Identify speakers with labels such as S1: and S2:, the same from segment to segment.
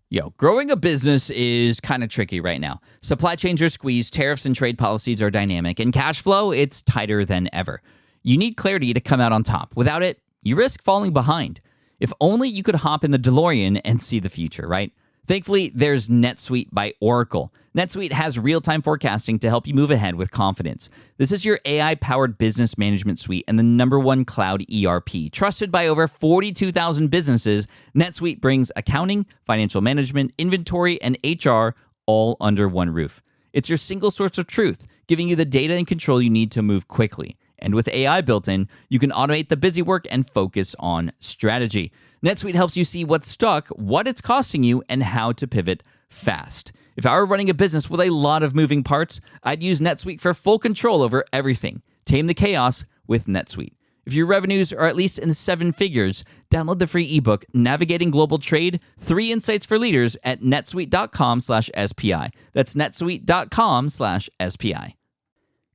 S1: Yo, growing a business is kind of tricky right now. Supply chains are squeezed, tariffs and trade policies are dynamic, and cash flow, it's tighter than ever. You need clarity to come out on top. Without it, you risk falling behind. If only you could hop in the DeLorean and see the future, right? Thankfully, there's NetSuite by Oracle. NetSuite has real-time forecasting to help you move ahead with confidence. This is your AI-powered business management suite and the #1 cloud ERP. Trusted by over 42,000 businesses, NetSuite brings accounting, financial management, inventory, and HR all under one roof. It's your single source of truth, giving you the data and control you need to move quickly. And with AI built in, you can automate the busy work and focus on strategy. NetSuite helps you see what's stuck, what it's costing you, and how to pivot fast. If I were running a business with a lot of moving parts, I'd use NetSuite for full control over everything. Tame the chaos with NetSuite. If your revenues are at least in 7 figures, download the free ebook, Navigating Global Trade, 3 Insights for Leaders at netsuite.com/SPI. That's netsuite.com/SPI.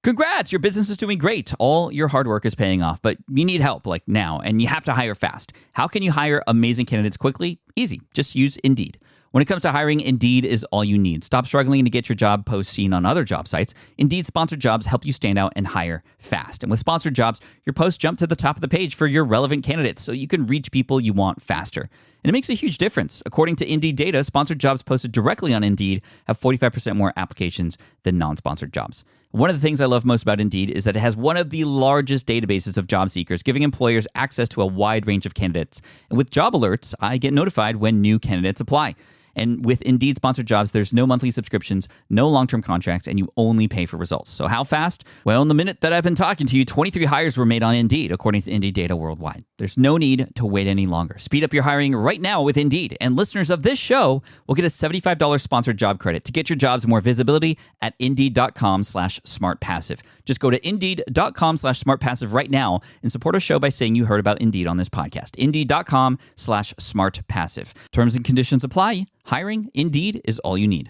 S1: Congrats, your business is doing great. All your hard work is paying off, but you need help like now, and you have to hire fast. How can you hire amazing candidates quickly? Easy, just use Indeed. When it comes to hiring, Indeed is all you need. Stop struggling to get your job post seen on other job sites. Indeed sponsored jobs help you stand out and hire fast. And with sponsored jobs, your posts jump to the top of the page for your relevant candidates so you can reach people you want faster. And it makes a huge difference. According to Indeed data, sponsored jobs posted directly on Indeed have 45% more applications than non-sponsored jobs. One of the things I love most about Indeed is that it has one of the largest databases of job seekers, giving employers access to a wide range of candidates. And with job alerts, I get notified when new candidates apply. And with Indeed sponsored jobs, there's no monthly subscriptions, no long-term contracts, and you only pay for results. So how fast? Well, in the minute that I've been talking to you, 23 hires were made on Indeed, according to Indeed data worldwide. There's no need to wait any longer. Speed up your hiring right now with Indeed. And listeners of this show will get a $75 sponsored job credit to get your jobs more visibility at Indeed.com/smartpassive. Just go to Indeed.com/smartpassive right now and support a show by saying you heard about Indeed on this podcast. Indeed.com/smartpassive. Terms and conditions apply. Hiring, Indeed, is all you need.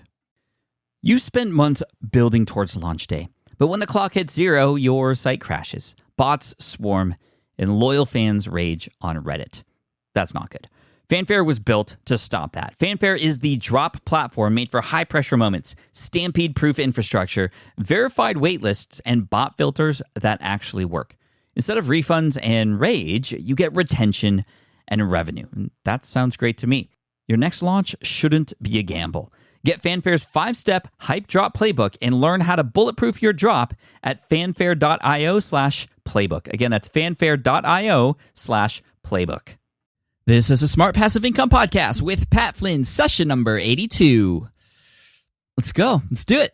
S1: You spent months building towards launch day, but when the clock hits 0, your site crashes. Bots swarm, and loyal fans rage on Reddit. That's not good. Fanfare was built to stop that. Fanfare is the drop platform made for high-pressure moments, stampede-proof infrastructure, verified waitlists, and bot filters that actually work. Instead of refunds and rage, you get retention and revenue. And that sounds great to me. Your next launch shouldn't be a gamble. Get Fanfare's 5-step hype drop playbook and learn how to bulletproof your drop at fanfare.io/playbook. Again, that's fanfare.io/playbook. This is a Smart Passive Income Podcast with Pat Flynn, session number 82. Let's go. Let's do it.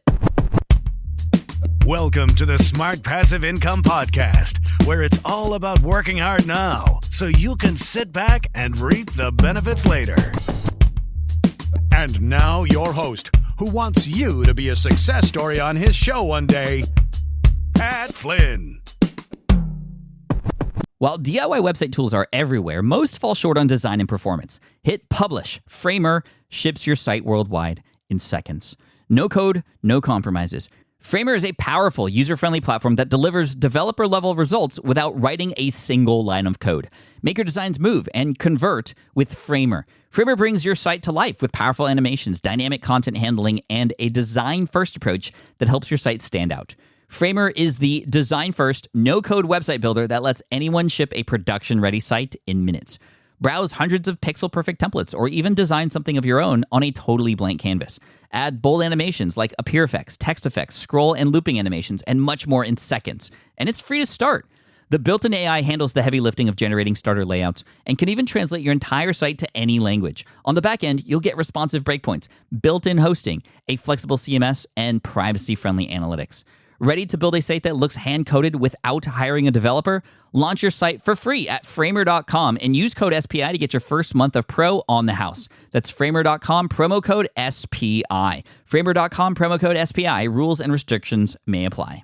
S2: Welcome to the Smart Passive Income Podcast, where it's all about working hard now so you can sit back and reap the benefits later. And now your host, who wants you to be a success story on his show one day, Pat Flynn.
S1: While DIY website tools are everywhere, most fall short on design and performance. Hit publish. Framer ships your site worldwide in seconds. No code, no compromises. Framer is a powerful, user-friendly platform that delivers developer-level results without writing a single line of code. Make your designs move and convert with Framer. Framer brings your site to life with powerful animations, dynamic content handling, and a design-first approach that helps your site stand out. Framer is the design-first, no-code website builder that lets anyone ship a production-ready site in minutes. Browse hundreds of pixel-perfect templates or even design something of your own on a totally blank canvas. Add bold animations like appear effects, text effects, scroll and looping animations, and much more in seconds. And it's free to start. The built-in AI handles the heavy lifting of generating starter layouts and can even translate your entire site to any language. On the back end, you'll get responsive breakpoints, built-in hosting, a flexible CMS, and privacy-friendly analytics. Ready to build a site that looks hand-coded without hiring a developer? Launch your site for free at framer.com and use code SPI to get your first month of pro on the house. That's framer.com, promo code SPI. Framer.com, promo code SPI. Rules and restrictions may apply.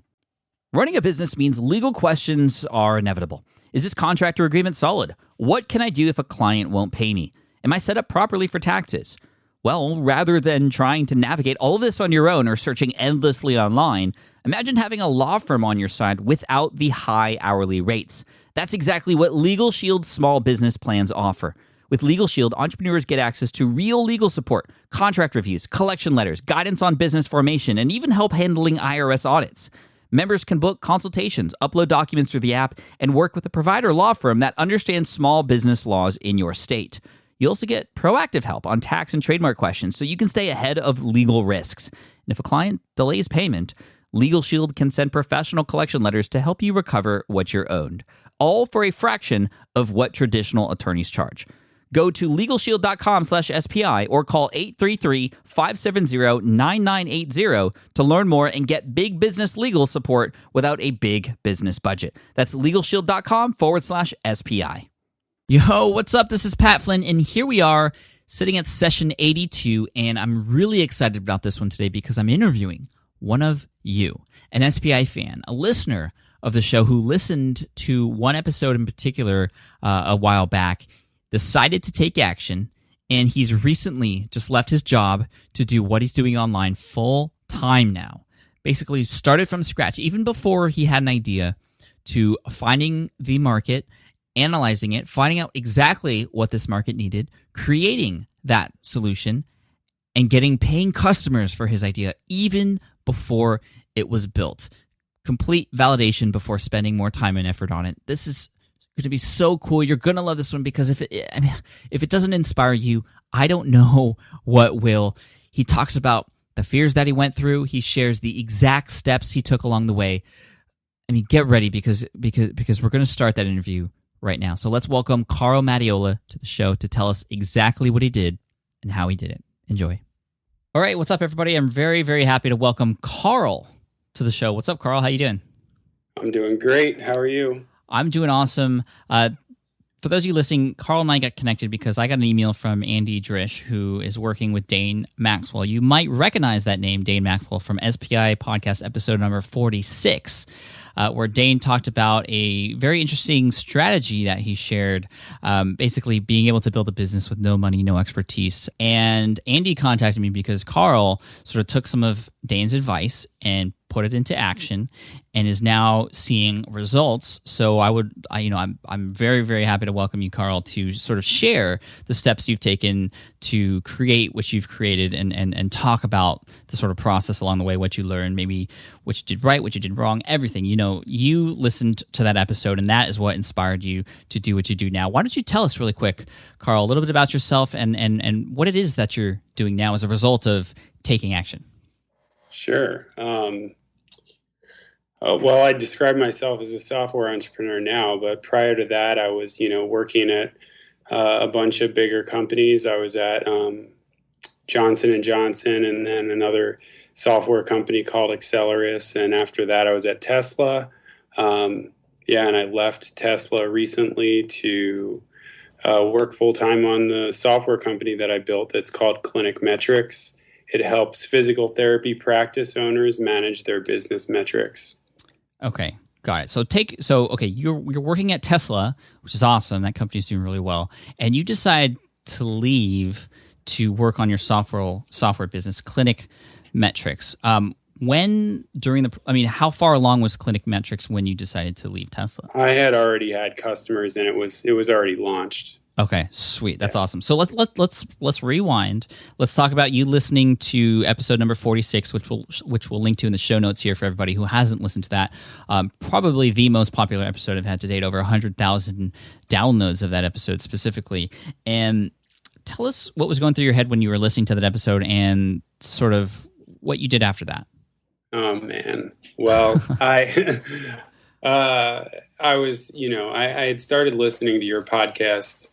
S1: Running a business means legal questions are inevitable. Is this contract or agreement solid? What can I do if a client won't pay me? Am I set up properly for taxes? Well, rather than trying to navigate all of this on your own or searching endlessly online, imagine having a law firm on your side without the high hourly rates. That's exactly what Legal Shield's small business plans offer. With Legal Shield, entrepreneurs get access to real legal support, contract reviews, collection letters, guidance on business formation, and even help handling IRS audits. Members can book consultations, upload documents through the app, and work with a provider law firm that understands small business laws in your state. You also get proactive help on tax and trademark questions so you can stay ahead of legal risks. And if a client delays payment, Legal Shield can send professional collection letters to help you recover what you're owed, all for a fraction of what traditional attorneys charge. Go to LegalShield.com/SPI or call 833-570-9980 to learn more and get big business legal support without a big business budget. That's LegalShield.com/SPI. Yo, what's up? This is Pat Flynn, and here we are sitting at session 82, and I'm really excited about this one today because I'm interviewing one of you, an SPI fan, a listener of the show who listened to one episode in particular a while back, decided to take action, and he's recently just left his job to do what he's doing online full time now. Basically started from scratch, even before he had an idea, to finding the market, analyzing it, finding out exactly what this market needed, creating that solution, and paying customers for his idea even before it was built. Complete validation before spending more time and effort on it. This is going to be so cool. You're going to love this one because if it doesn't inspire you, I don't know what will. He talks about the fears that he went through. He shares the exact steps he took along the way. I mean, get ready because we're going to start that interview right now. So let's welcome Carl Mattiola to the show to tell us exactly what he did and how he did it. Enjoy. All right, what's up, everybody? I'm very, very happy to welcome Carl to the show. What's up, Carl? How you doing?
S3: I'm doing great. How are you?
S1: I'm doing awesome. For those of you listening, Carl and I got connected because I got an email from Andy Drish, who is working with Dane Maxwell. You might recognize that name, Dane Maxwell, from SPI podcast episode number 46, where Dane talked about a very interesting strategy that he shared, basically being able to build a business with no money, no expertise. And Andy contacted me because Carl sort of took some of Dane's advice and put it into action and is now seeing results. So I'm very, very happy to welcome you, Carl, to sort of share the steps you've taken to create what you've created and talk about the sort of process along the way, what you learned, maybe what you did right, what you did wrong, everything. You listened to that episode and that is what inspired you to do what you do now. Why don't you tell us really quick, Carl, a little bit about yourself and what it is that you're doing now as a result of taking action?
S3: Sure. Well, I describe myself as a software entrepreneur now, but prior to that, I was, working at a bunch of bigger companies. I was at Johnson & Johnson and then another software company called Accelerus. And after that, I was at Tesla. And I left Tesla recently to work full-time on the software company that I built that's called Clinic Metrics. It helps physical therapy practice owners manage their business metrics.
S1: Okay, got it. You're working at Tesla, which is awesome. That company's doing really well, and you decide to leave to work on your software business, Clinic Metrics. How far along was Clinic Metrics when you decided to leave Tesla?
S3: I had already had customers, and it was already launched.
S1: Okay, sweet. That's awesome. So let's rewind. Let's talk about you listening to episode number 46, which we'll link to in the show notes here for everybody who hasn't listened to that. Probably the most popular episode I've had to date, over 100,000 downloads of that episode specifically. And tell us what was going through your head when you were listening to that episode and sort of what you did after that.
S3: Oh man. Well, I was, I had started listening to your podcast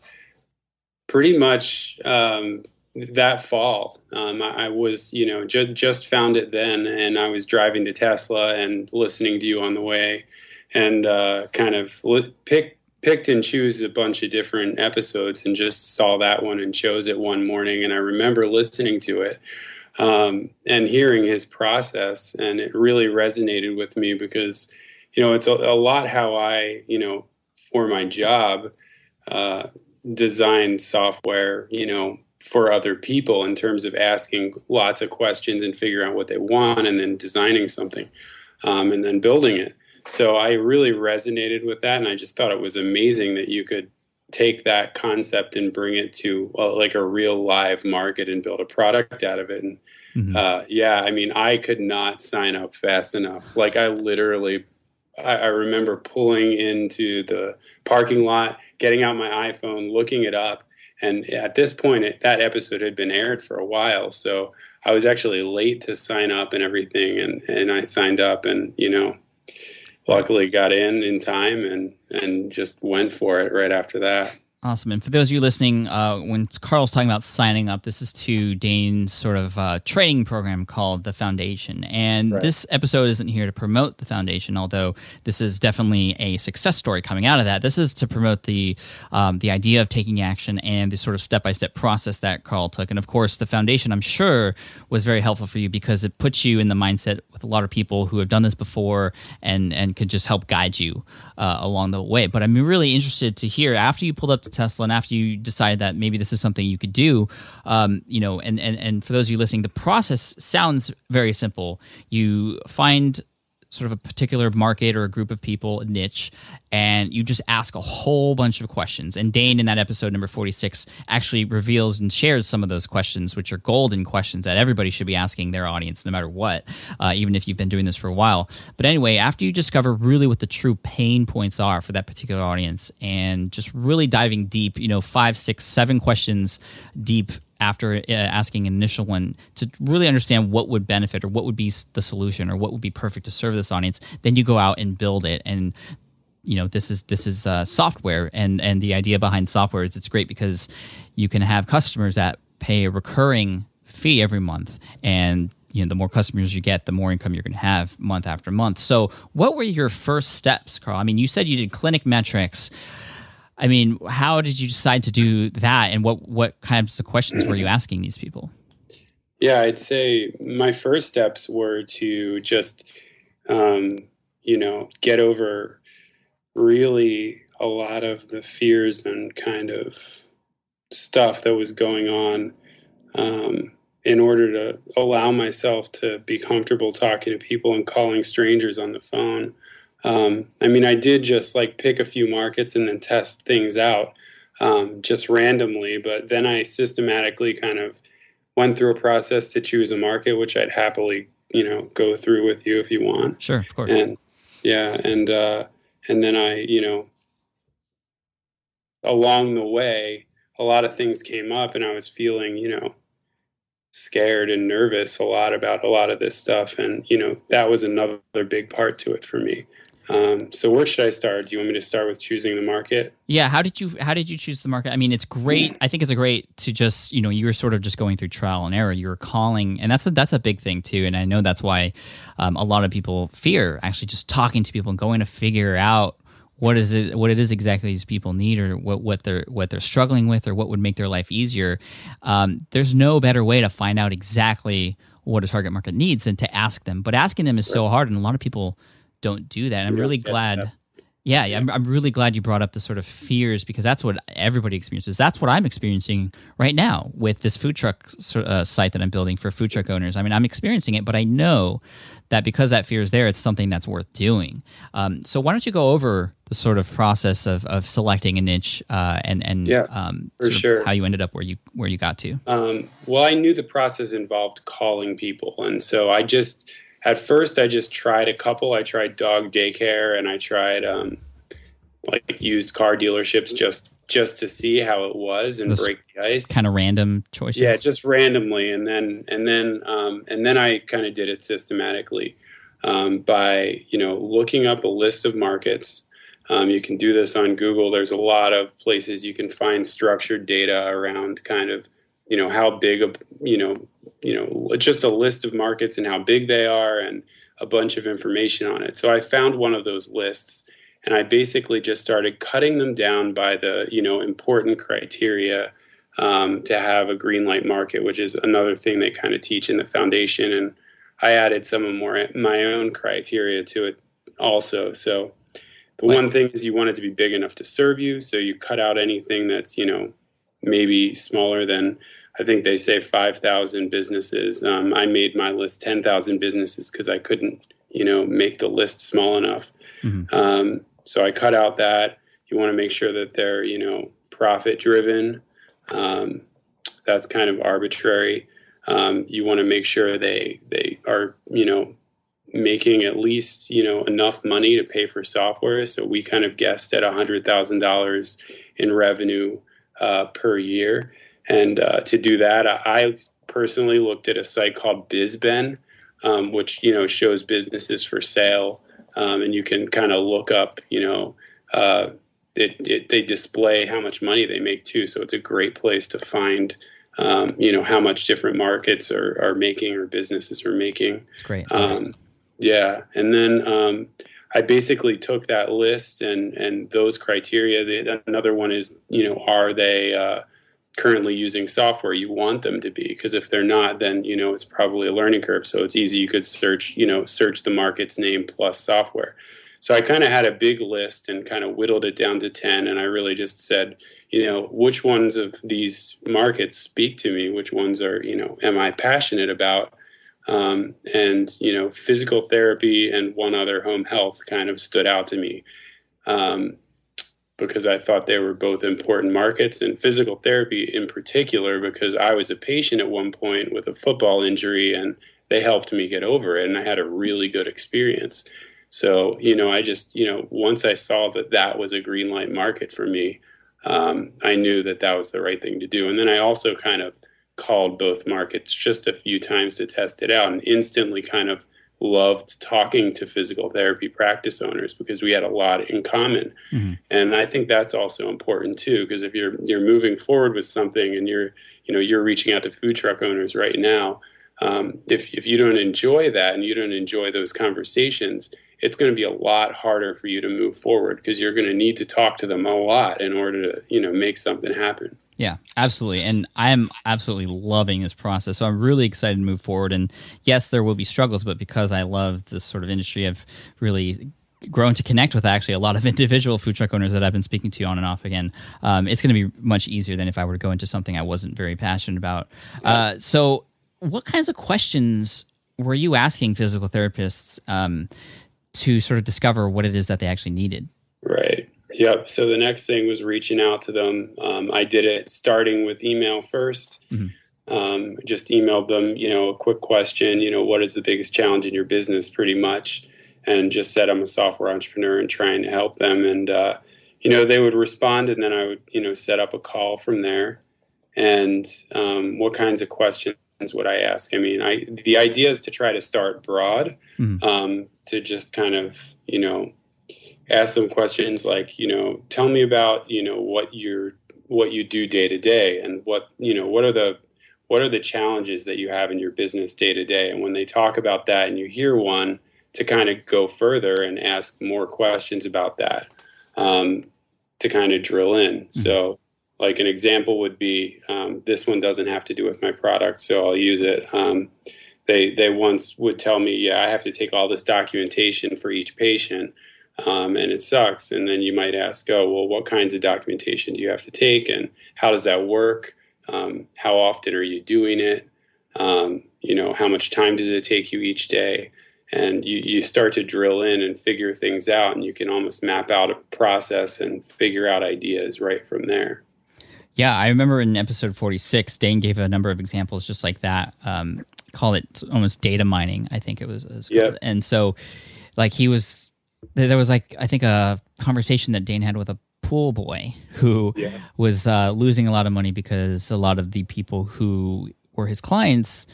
S3: pretty much that fall. I was, just found it then, and I was driving to Tesla and listening to you on the way, and kind of picked and chose a bunch of different episodes, and just saw that one and chose it one morning. And I remember listening to it and hearing his process, and it really resonated with me because, it's a lot how I, for my job, design software, for other people in terms of asking lots of questions and figuring out what they want and then designing something and then building it. So I really resonated with that. And I just thought it was amazing that you could, take that concept and bring it to like a real live market and build a product out of it. And yeah, I mean, I could not sign up fast enough. Like I literally, I remember pulling into the parking lot, getting out my iPhone, looking it up. And at this point, that episode had been aired for a while. So I was actually late to sign up and everything. And I signed up and, luckily got in time and just went for it right after that.
S1: Awesome. And for those of you listening, when Carl's talking about signing up, this is to Dane's sort of training program called The Foundation. And this episode isn't here to promote The Foundation, although this is definitely a success story coming out of that. This is to promote the idea of taking action and the sort of step-by-step process that Carl took. And of course, The Foundation, I'm sure, was very helpful for you because it puts you in the mindset with a lot of people who have done this before and could just help guide you along the way. But I'm really interested to hear, after you pulled up to Tesla and after you decided that maybe this is something you could do, and for those of you listening, the process sounds very simple. You find sort of a particular market or a group of people, a niche, and you just ask a whole bunch of questions. And Dane, in that episode number 46, actually reveals and shares some of those questions, which are golden questions that everybody should be asking their audience, no matter what, even if you've been doing this for a while. But anyway, after you discover really what the true pain points are for that particular audience, and just really diving deep, 5, 6, 7 questions deep, after asking an initial one, to really understand what would benefit or what would be the solution or what would be perfect to serve this audience, then you go out and build it. And this is software, and the idea behind software is it's great because you can have customers that pay a recurring fee every month, and the more customers you get, the more income you're going to have month after month. So what were your first steps, Carl? I mean, you said you did clinic metrics. I mean, how did you decide to do that, and what kinds of questions were you asking these people?
S3: Yeah, I'd say my first steps were to just, get over really a lot of the fears and kind of stuff that was going on, in order to allow myself to be comfortable talking to people and calling strangers on the phone. I did just pick a few markets and then test things out just randomly, but then I systematically kind of went through a process to choose a market, which I'd happily, go through with you if you want.
S1: Sure, of course.
S3: And yeah, and then I, along the way, a lot of things came up, and I was feeling, scared and nervous a lot about a lot of this stuff, and that was another big part to it for me. So where should I start? Do you want me to start with choosing the market?
S1: Yeah. How did you choose the market? I mean, it's great. I think it's great to just, you were sort of just going through trial and error. You were calling, and that's a big thing too. And I know that's why a lot of people fear actually just talking to people and going to figure out what it is exactly these people need, or what they're struggling with, or what would make their life easier. There's no better way to find out exactly what a target market needs than to ask them. But asking them is so hard, and a lot of people don't do that. And I'm really glad. Yeah, I'm really glad you brought up the sort of fears, because that's what everybody experiences. That's what I'm experiencing right now with this food truck site that I'm building for food truck owners. I mean, I'm experiencing it, but I know that because that fear is there, it's something that's worth doing. So why don't you go over the sort of process of selecting a niche and
S3: for sure,
S1: how you ended up where you got to?
S3: Well, I knew the process involved calling people, and so at first, I just tried a couple. I tried dog daycare, and I tried used car dealerships just to see how it was and break the ice.
S1: Kind of random choices.
S3: Yeah, just randomly, and then I kind of did it systematically by looking up a list of markets. You can do this on Google. There's a lot of places you can find structured data around kind of how big just a list of markets and how big they are, and a bunch of information on it. So I found one of those lists, and I basically just started cutting them down by the, important criteria to have a green light market, which is another thing they kind of teach in the foundation. And I added some of my own criteria to it also. So the one thing is you want it to be big enough to serve you. So you cut out anything that's, maybe smaller than, I think they say 5,000 businesses. I made my list 10,000 businesses because I couldn't, make the list small enough. Mm-hmm. So I cut out that. You want to make sure that they're, profit driven. That's kind of arbitrary. You want to make sure they are, making at least, enough money to pay for software. So we kind of guessed at $100,000 in revenue per year. And to do that, I personally looked at a site called BizBen, which, shows businesses for sale. And you can kind of look up, they display how much money they make too. So it's a great place to find, how much different markets are making or businesses are making.
S1: It's great.
S3: Yeah. And then I basically took that list and those criteria. Another one is, are they currently using software? You want them to be, because if they're not, then, it's probably a learning curve. So it's easy. You could search the market's name plus software. So I kind of had a big list and kind of whittled it down to 10. And I really just said, which ones of these markets speak to me? Which ones are, am I passionate about? And physical therapy and one other, home health, kind of stood out to me because I thought they were both important markets, and physical therapy in particular, because I was a patient at one point with a football injury and they helped me get over it. And I had a really good experience. So, I just, once I saw that was a green light market for me, I knew that was the right thing to do. And then I also kind of called both markets just a few times to test it out, and instantly kind of loved talking to physical therapy practice owners because we had a lot in common. Mm-hmm. And I think that's also important too, because if you're moving forward with something and you're reaching out to food truck owners right now, if you don't enjoy that and you don't enjoy those conversations, it's going to be a lot harder for you to move forward because you're going to need to talk to them a lot in order to, make something happen.
S1: Yeah, absolutely. And I'm absolutely loving this process. So I'm really excited to move forward. And yes, there will be struggles, but because I love this sort of industry, I've really grown to connect with actually a lot of individual food truck owners that I've been speaking to on and off again. It's going to be much easier than if I were to go into something I wasn't very passionate about. So what kinds of questions were you asking physical therapists to sort of discover what it is that they actually needed?
S3: Right. Yep. So the next thing was reaching out to them. I did it starting with email first. Mm-hmm. Just emailed them, a quick question, what is the biggest challenge in your business, pretty much, and just said I'm a software entrepreneur and trying to help them. And, they would respond, and then I would, set up a call from there. And what kinds of questions would I ask? I mean, the idea is to try to start broad, mm-hmm. To just kind of, ask them questions like, tell me about, what you do day to day, and what are the challenges that you have in your business day to day. And when they talk about that and you hear one, to kind of go further and ask more questions about that, to kind of drill in. Mm-hmm. So like an example would be, this one doesn't have to do with my product, so I'll use it. They once would tell me, I have to take all this documentation for each patient. And it sucks. And then you might ask, what kinds of documentation do you have to take, and how does that work? How often are you doing it? How much time does it take you each day? And you start to drill in and figure things out, and you can almost map out a process and figure out ideas right from there.
S1: Yeah, I remember in episode 46, Dane gave a number of examples just like that. Call it almost data mining, I think it was.
S3: Yeah.
S1: And so there was I think a conversation that Dane had with a pool boy who was losing a lot of money because a lot of the people who were his clients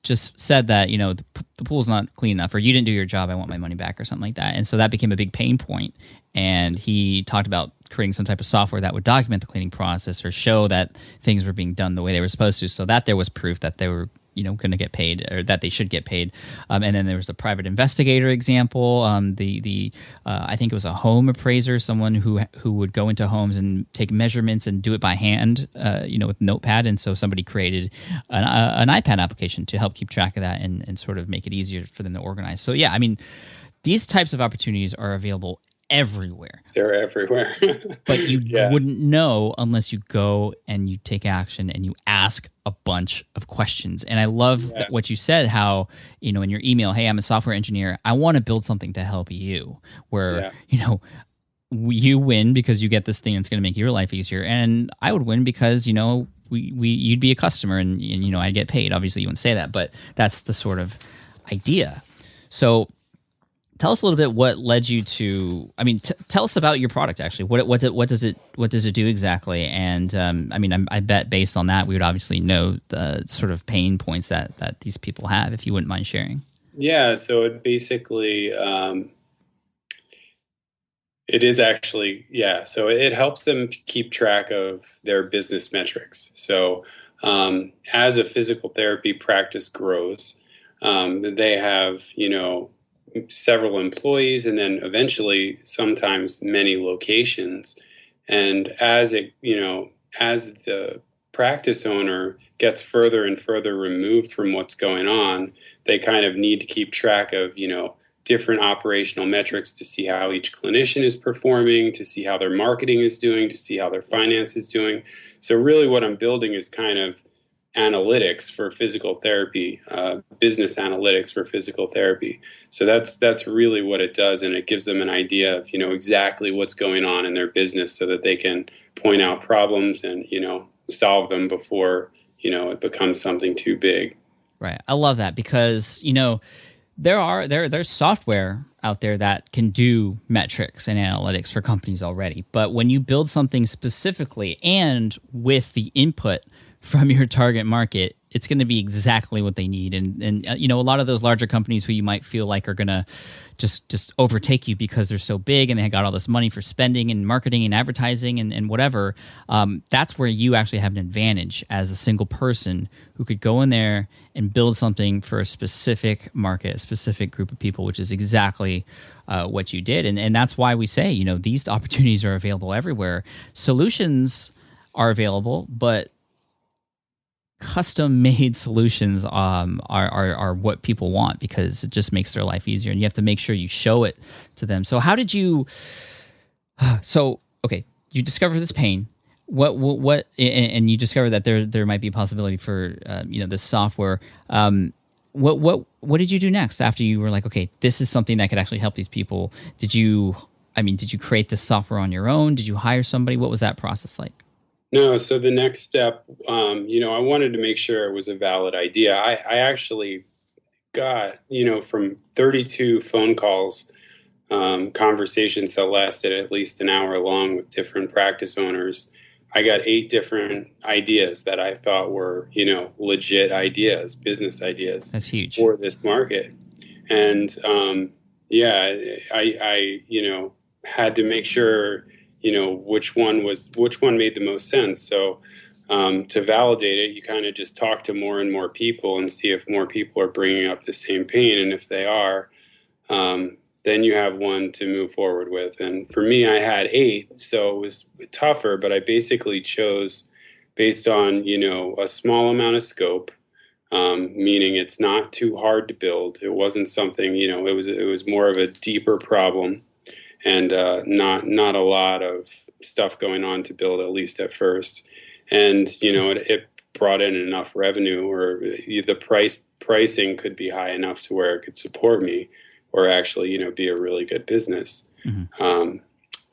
S1: just said that, the pool's not clean enough, or you didn't do your job, I want my money back, or something like that. And so that became a big pain point. And he talked about creating some type of software that would document the cleaning process or show that things were being done the way they were supposed to, so that there was proof that they were going to get paid, or that they should get paid. And then there was the private investigator example. I think it was a home appraiser, someone who would go into homes and take measurements and do it by hand, with Notepad. And so somebody created an iPad application to help keep track of that and sort of make it easier for them to organize. So yeah, I mean, these types of opportunities are available everywhere.
S3: They're everywhere.
S1: But you wouldn't know unless you go and you take action and you ask a bunch of questions. And I love what you said, how, in your email, hey, I'm a software engineer, I want to build something to help you, where, you win because you get this thing that's going to make your life easier, and I would win because you'd be a customer, and I'd get paid. Obviously, you wouldn't say that, but that's the sort of idea. So, tell us a little bit what led you to. I mean, tell us about your product. Actually, what does it do exactly? And I bet based on that, we would obviously know the sort of pain points that these people have. If you wouldn't mind sharing.
S3: Yeah. So it basically. It is actually, yeah. So it helps them keep track of their business metrics. So as a physical therapy practice grows, they have, several employees and then eventually sometimes many locations. And as the practice owner gets further and further removed from what's going on, they kind of need to keep track of, different operational metrics to see how each clinician is performing, to see how their marketing is doing, to see how their finance is doing. So really what I'm building is kind of analytics for physical therapy, business analytics for physical therapy. So that's really what it does. And it gives them an idea of, exactly what's going on in their business so that they can point out problems and, solve them before, it becomes something too big.
S1: Right. I love that because, there's software out there that can do metrics and analytics for companies already. But when you build something specifically and with the input from your target market, it's going to be exactly what they need. And a lot of those larger companies who you might feel like are going to just overtake you because they're so big and they got all this money for spending and marketing and advertising and whatever, that's where you actually have an advantage as a single person who could go in there and build something for a specific market, a specific group of people, which is exactly what you did. And that's why we say, these opportunities are available everywhere. Solutions are available, but custom-made solutions are what people want because it just makes their life easier, and you have to make sure you show it to them. So how did you? Okay, you discover this pain. What? And you discover that there might be a possibility for this software. What did you do next after you were like, okay, this is something that could actually help these people? Did you create this software on your own? Did you hire somebody? What was that process like?
S3: No, so the next step, I wanted to make sure it was a valid idea. I actually got, from 32 phone calls, conversations that lasted at least an hour long with different practice owners. I got 8 different ideas that I thought were, legit ideas, business ideas.
S1: That's huge
S3: for this market. And I had to make sure which one made the most sense. So to validate it, you kind of just talk to more and more people and see if more people are bringing up the same pain. And if they are, then you have one to move forward with. And for me, I had 8, so it was tougher, but I basically chose based on, a small amount of scope, meaning it's not too hard to build. It wasn't something, it was more of a deeper problem. And not a lot of stuff going on to build, at least at first. And, it brought in enough revenue, or the pricing could be high enough to where it could support me or actually, be a really good business. Mm-hmm.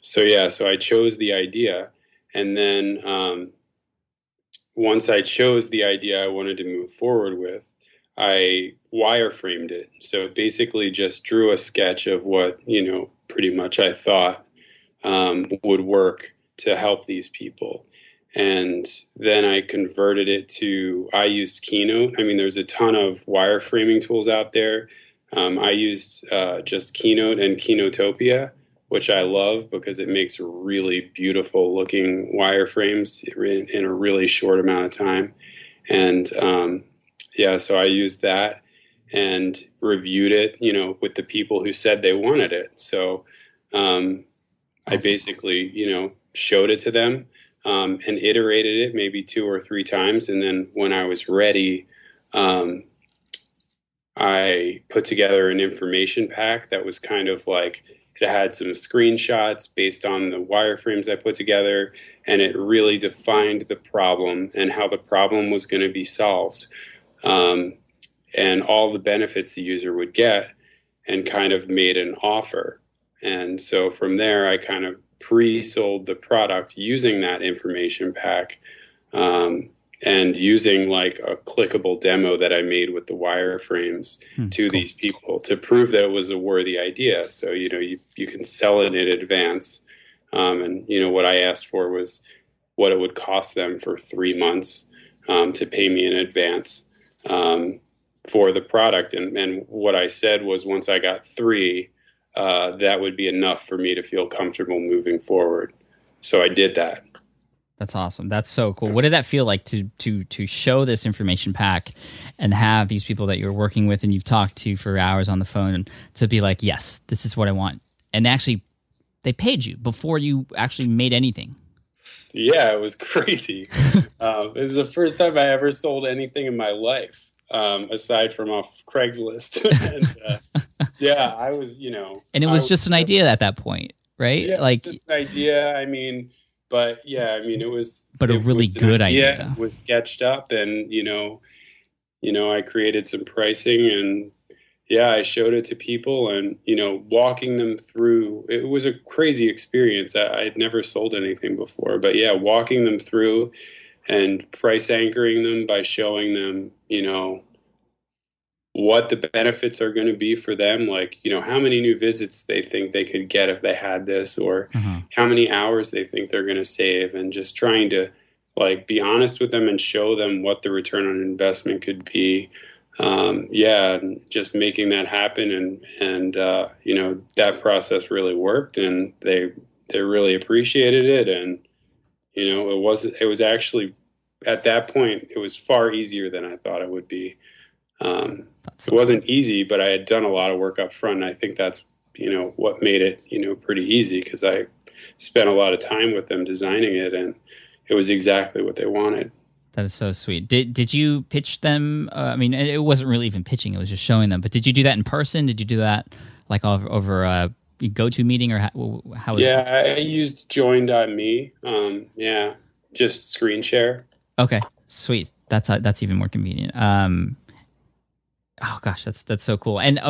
S3: So I chose the idea. And then once I chose the idea I wanted to move forward with, I wireframed it. So basically just drew a sketch of what, pretty much I thought would work to help these people. And then I converted it I used Keynote. I mean, there's a ton of wireframing tools out there. I used just Keynote and Keynotopia, which I love because it makes really beautiful looking wireframes in a really short amount of time. And so I used that and reviewed it, with the people who said they wanted it. So I basically, showed it to them and iterated it maybe 2 or 3 times. And then when I was ready, I put together an information pack that was kind of like, it had some screenshots based on the wireframes I put together, and it really defined the problem and how the problem was going to be solved. And all the benefits the user would get, and kind of made an offer. And so from there, I kind of pre-sold the product using that information pack, and using like a clickable demo that I made with the wireframes to these people to prove that it was a worthy idea. So, you can sell it in advance. And, what I asked for was what it would cost them for 3 months to pay me in advance for the product. And what I said was once I got 3, that would be enough for me to feel comfortable moving forward. So I did that.
S1: That's awesome. That's so cool. What did that feel like to show this information pack and have these people that you're working with and you've talked to for hours on the phone and to be like, yes, this is what I want. And actually, they paid you before you actually made anything.
S3: Yeah, it was crazy. It was the first time I ever sold anything in my life, aside from off of Craigslist. And, yeah, I was,
S1: And it was just an idea at that point, right?
S3: Yeah,
S1: like
S3: just an idea. But yeah, it was.
S1: But a really good idea.
S3: It was sketched up, and I created some pricing, and yeah, I showed it to people, and walking them through. It was a crazy experience. I'd never sold anything before, but yeah, walking them through and price anchoring them by showing them, what the benefits are going to be for them, like how many new visits they think they could get if they had this, or how many hours they think they're going to save, and just trying to like be honest with them and show them what the return on investment could be. And just making that happen, and that process really worked, and they really appreciated it, and it was actually at that point it was far easier than I thought it would be. It wasn't easy, but I had done a lot of work up front. And I think that's, what made it, pretty easy, because I spent a lot of time with them designing it, and it was exactly what they wanted.
S1: That is so sweet. Did you pitch them? It wasn't really even pitching; it was just showing them. But did you do that in person? Did you do that like over a GoToMeeting, or how was?
S3: Yeah, I used Join.me. Just screen share.
S1: Okay, sweet. That's even more convenient. Oh gosh, that's so cool. And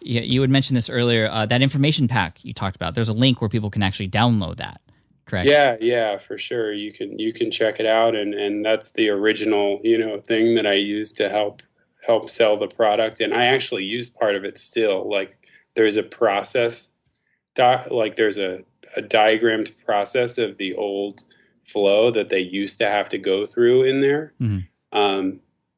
S1: you had mentioned this earlier. That information pack you talked about. There's a link where people can actually download that. Correct?
S3: Yeah, for sure. You can check it out, and that's the original thing that I used to help sell the product. And I actually used part of it still. Like there's a process, there's a diagrammed process of the old flow that they used to have to go through in there.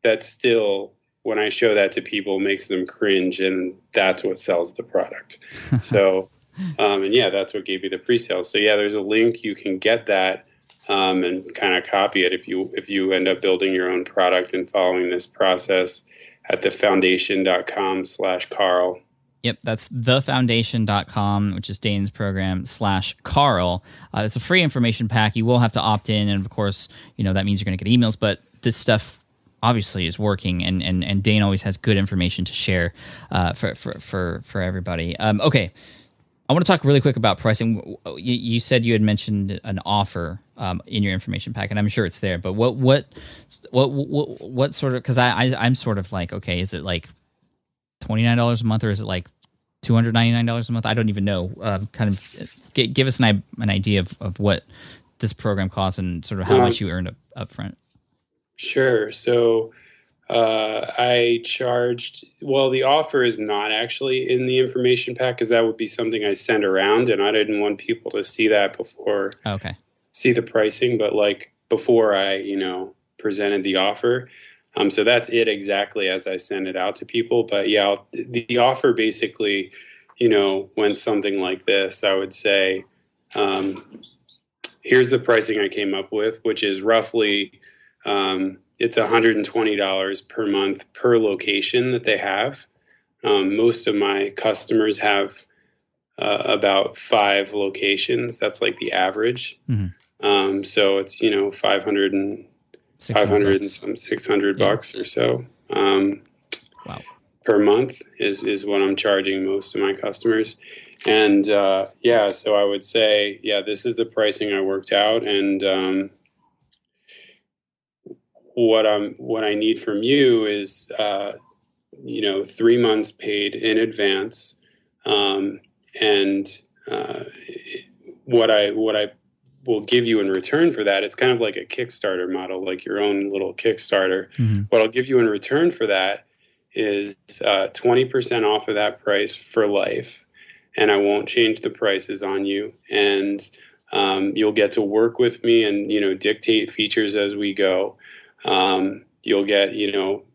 S3: That still, when I show that to people, makes them cringe, and that's what sells the product. So, and yeah, that's what gave you the pre-sale. So yeah, there's a link, you can get that, and kind of copy it if you end up building your own product and following this process at thefoundation.com/Carl.
S1: Yep, that's thefoundation.com, which is Dane's program, /Carl. It's a free information pack. You will have to opt in, and of course, that means you're going to get emails, but this stuff obviously is working, and Dane always has good information to share for everybody. Okay, I want to talk really quick about pricing. You said you had mentioned an offer in your information pack, and I'm sure it's there. But what sort of? Because I'm sort of like, okay, is it like $29 a month, or is it like $299 a month? I don't even know. Kind of give us an idea of what this program costs and sort of how much you earned up front.
S3: Sure. So I charged, the offer is not actually in the information pack, because that would be something I send around, and I didn't want people to see that before.
S1: Okay.
S3: See the pricing, but like before I, presented the offer. So that's it exactly as I send it out to people. But yeah, the offer basically, went something like this. I would say, here's the pricing I came up with, which is roughly, it's $120 per month per location that they have. Most of my customers have about 5 locations. That's like the average. So it's 500 and some $600 or so.
S1: Wow.
S3: Per month is what I'm charging most of my customers. And so I would say, this is the pricing I worked out, and what I need from you is 3 months paid in advance, and what I will give you in return for that, it's kind of like a Kickstarter model, like your own little Kickstarter.
S1: Mm-hmm.
S3: What I'll give you in return for that is 20% off of that price for life, and I won't change the prices on you. And you'll get to work with me and, dictate features as we go. You'll get,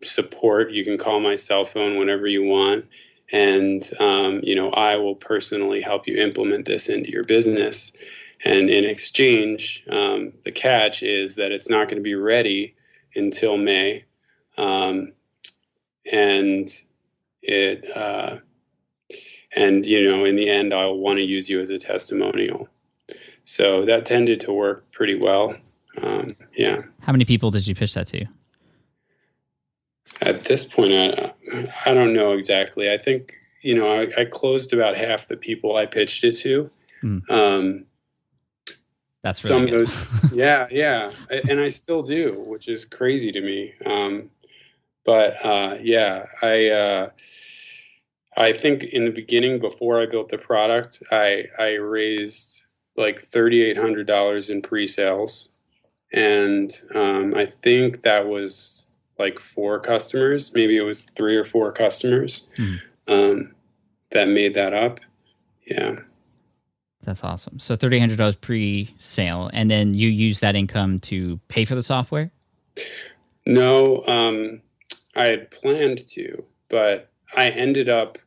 S3: support. You can call my cell phone whenever you want. And, I will personally help you implement this into your business. And in exchange, the catch is that it's not going to be ready until May. And it, in the end, I'll want to use you as a testimonial. So that tended to work pretty well. Yeah.
S1: How many people did you pitch that to?
S3: At this point, I don't know exactly. I think, I closed about half the people I pitched it to.
S1: That's really good.
S3: Some of those, yeah. And I still do, which is crazy to me. I think in the beginning, before I built the product, I raised like $3,800 in pre-sales. And I think that was like 4 customers. Maybe it was 3 or 4 customers that made that up. Yeah.
S1: That's awesome. So $3,800 pre-sale, and then you use that income to pay for the software?
S3: No, I had planned to, but I ended up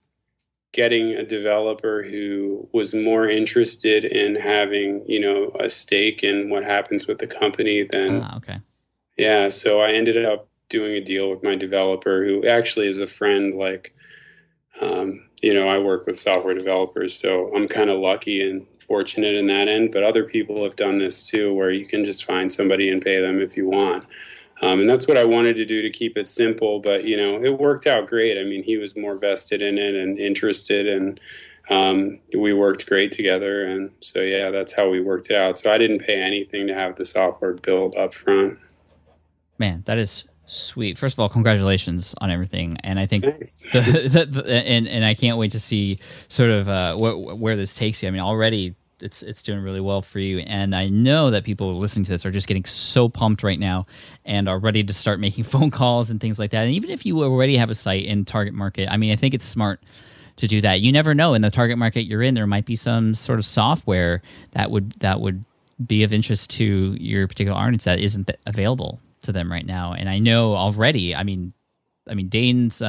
S3: getting a developer who was more interested in having, a stake in what happens with the company than.
S1: Okay.
S3: Yeah, so I ended up doing a deal with my developer, who actually is a friend. Like, I work with software developers, so I'm kind of lucky and fortunate in that end. But other people have done this too, where you can just find somebody and pay them if you want. And that's what I wanted to do to keep it simple. But, it worked out great. I mean, he was more vested in it and interested, and we worked great together. And so, yeah, that's how we worked it out. So I didn't pay anything to have the software built up front.
S1: Man, that is sweet. First of all, congratulations on everything. And I think and I can't wait to see sort of where this takes you. I mean, already it's doing really well for you, and I know that people listening to this are just getting so pumped right now and are ready to start making phone calls and things like that. And even if you already have a site in target market, I mean, I think it's smart to do that. You never know, in the target market you're in, there might be some sort of software that would be of interest to your particular audience that isn't available to them right now. And I know already, I mean Dane's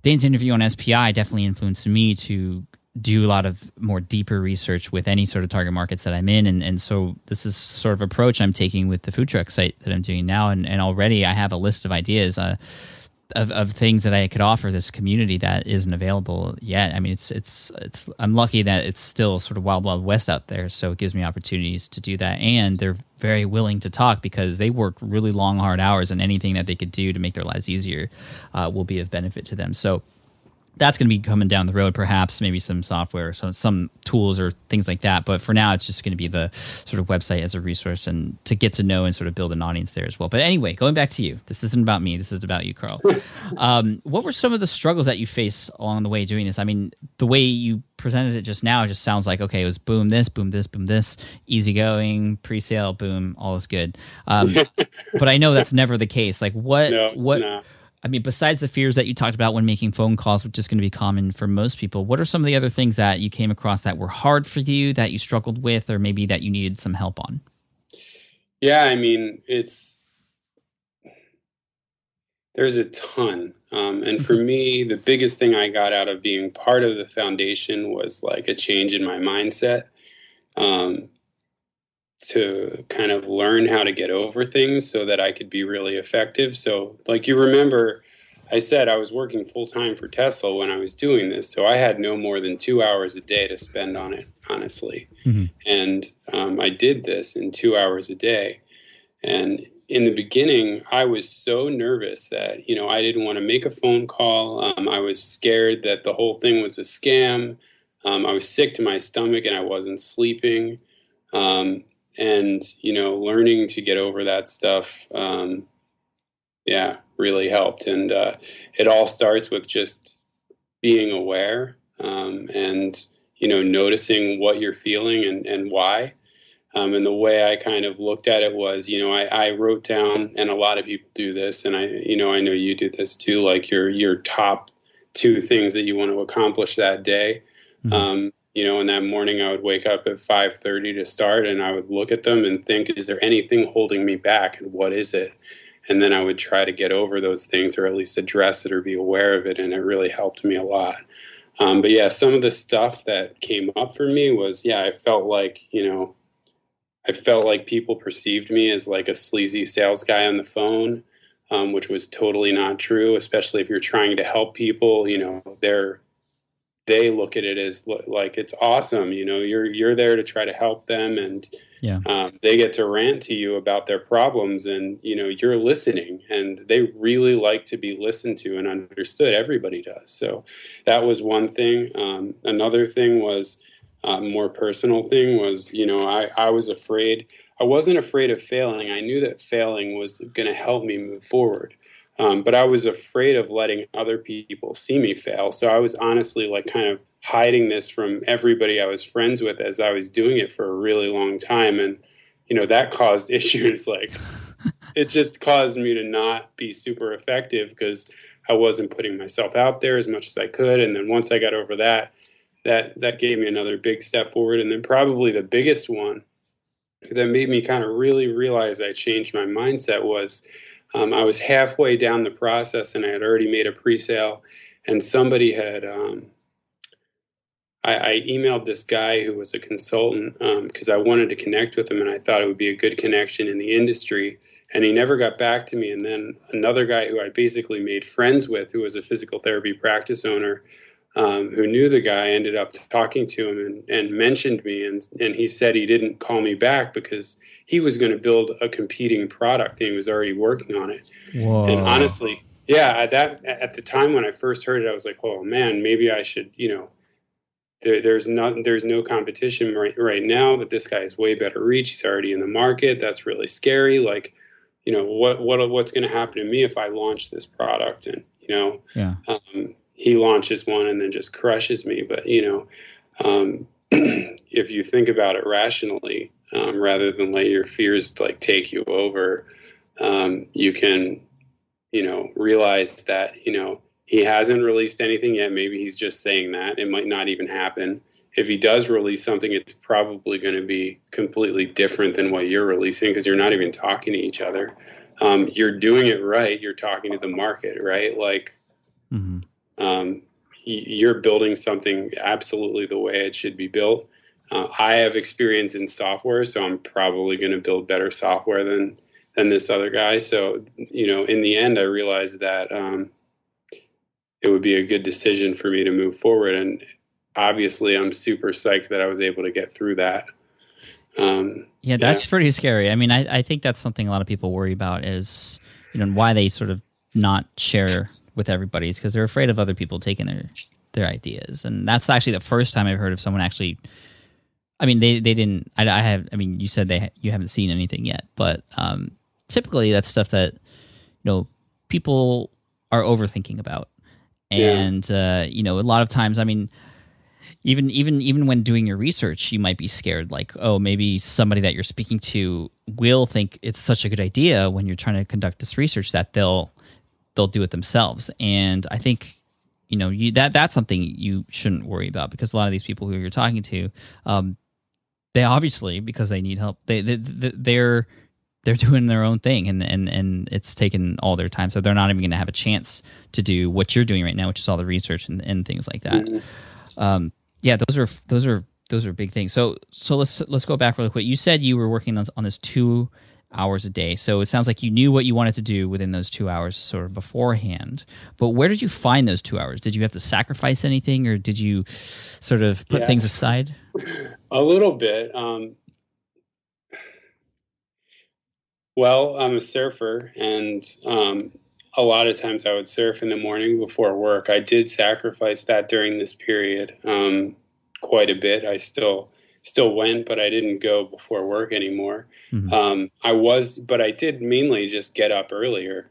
S1: interview on SPI definitely influenced me to do a lot of more deeper research with any sort of target markets that I'm in. And so this is sort of approach I'm taking with the food truck site that I'm doing now. And already I have a list of ideas of things that I could offer this community that isn't available yet. I mean, it's I'm lucky that it's still sort of wild west out there. So it gives me opportunities to do that. And they're very willing to talk because they work really long, hard hours, and anything that they could do to make their lives easier will be of benefit to them. So that's going to be coming down the road, perhaps, maybe some software, so some tools or things like that. But for now, it's just going to be the sort of website as a resource and to get to know and sort of build an audience there as well. But anyway, going back to you, this isn't about me. This is about you, Carl. What were some of the struggles that you faced along the way doing this? I mean, the way you presented it just now just sounds like, okay, it was boom, this, easygoing, pre-sale, boom, all is good. But I know that's never the case. Like what?
S3: Not.
S1: I mean, besides the fears that you talked about when making phone calls, which is going to be common for most people, what are some of the other things that you came across that were hard for you, that you struggled with, or maybe that you needed some help on?
S3: Yeah, I mean, there's a ton. And for me, the biggest thing I got out of being part of the foundation was like a change in my mindset. To kind of learn how to get over things so that I could be really effective. So like you remember, I said I was working full time for Tesla when I was doing this. So I had no more than 2 hours a day to spend on it, honestly. Mm-hmm. And I did this in 2 hours a day. And in the beginning, I was so nervous that, I didn't want to make a phone call. I was scared that the whole thing was a scam. I was sick to my stomach and I wasn't sleeping. And, learning to get over that stuff, really helped. And it all starts with just being aware and, noticing what you're feeling and why. And the way I kind of looked at it was, I wrote down, and a lot of people do this, and I know you do this too, like your top two things that you want to accomplish that day. Mm-hmm. And that morning I would wake up at 5:30 to start, and I would look at them and think, is there anything holding me back, and what is it? And then I would try to get over those things, or at least address it or be aware of it, and it really helped me a lot. But yeah, some of the stuff that came up for me was, I felt like, people perceived me as like a sleazy sales guy on the phone, which was totally not true, especially if you're trying to help people. They look at it as like it's awesome. You're there to try to help them, and they get to rant to you about their problems, and you're listening, and they really like to be listened to and understood. Everybody does. So that was one thing. Another thing was, more personal thing was, I was afraid. I wasn't afraid of failing. I knew that failing was going to help me move forward. But I was afraid of letting other people see me fail. So I was honestly like kind of hiding this from everybody I was friends with as I was doing it for a really long time. And, that caused issues. Like it just caused me to not be super effective because I wasn't putting myself out there as much as I could. And then once I got over that gave me another big step forward. And then probably the biggest one that made me kind of really realize I changed my mindset was, I was halfway down the process, and I had already made a pre-sale, and somebody had, I emailed this guy who was a consultant because I wanted to connect with him, and I thought it would be a good connection in the industry, and he never got back to me. And then another guy who I basically made friends with, who was a physical therapy practice owner, who knew the guy, ended up talking to him and mentioned me. And he said he didn't call me back because he was going to build a competing product, and he was already working on it.
S1: Whoa.
S3: And honestly, at the time when I first heard it, I was like, oh man, maybe I should, there's no competition right now, but this guy has way better reach. He's already in the market. That's really scary. Like, what's going to happen to me if I launch this product? And, he launches one and then just crushes me. But, if you think about it rationally, rather than let your fears like take you over, you can, realize that, he hasn't released anything yet. Maybe he's just saying that. It might not even happen. If he does release something, it's probably going to be completely different than what you're releasing because you're not even talking to each other. You're doing it right. You're talking to the market, right? Like, mm-hmm. You're building something absolutely the way it should be built. I have experience in software, so I'm probably going to build better software than this other guy. So, in the end, I realized that it would be a good decision for me to move forward. And obviously, I'm super psyched that I was able to get through that.
S1: That's pretty scary. I mean, I think that's something a lot of people worry about is, why they sort of not share with everybody is because they're afraid of other people taking their ideas. And that's actually the first time I've heard of someone actually, I mean, they didn't, you said you haven't seen anything yet, but typically that's stuff that, people are overthinking about. And, a lot of times, I mean, even when doing your research, you might be scared, like, oh, maybe somebody that you're speaking to will think it's such a good idea when you're trying to conduct this research that they'll do it themselves. And I think, that's something you shouldn't worry about because a lot of these people who you're talking to, they obviously, because they need help, they're doing their own thing and it's taken all their time. So they're not even going to have a chance to do what you're doing right now, which is all the research and things like that. Mm-hmm. Those are big things. So let's go back really quick. You said you were working on this 2 hours a day. So it sounds like you knew what you wanted to do within those 2 hours sort of beforehand. But where did you find those 2 hours? Did you have to sacrifice anything, or did you sort of put things aside?
S3: A little bit. Well, I'm a surfer, and a lot of times I would surf in the morning before work. I did sacrifice that during this period quite a bit. I still went, but I didn't go before work anymore. Mm-hmm. But I did mainly just get up earlier.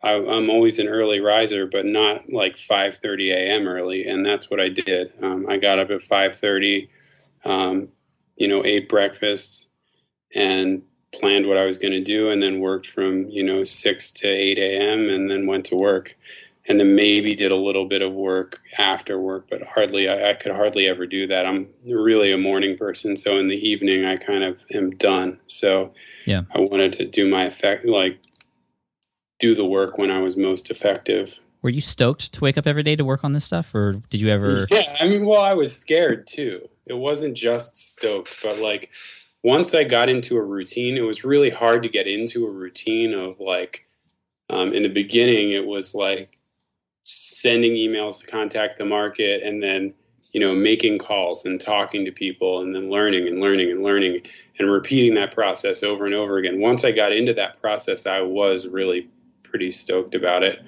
S3: I'm always an early riser, but not like 5:30 a.m. early. And that's what I did. I got up at 5:30, ate breakfast and planned what I was going to do, and then worked from, 6 to 8 a.m. and then went to work. And then maybe did a little bit of work after work, but I could hardly ever do that. I'm really a morning person. So in the evening, I kind of am done. So
S1: yeah,
S3: I wanted to do the work when I was most effective.
S1: Were you stoked to wake up every day to work on this stuff, or did you ever?
S3: Yeah, I was scared too. It wasn't just stoked, but like once I got into a routine, it was really hard to get into a routine of like, in the beginning, it was like sending emails to contact the market and then, making calls and talking to people and then learning and repeating that process over and over again. Once I got into that process, I was really pretty stoked about it.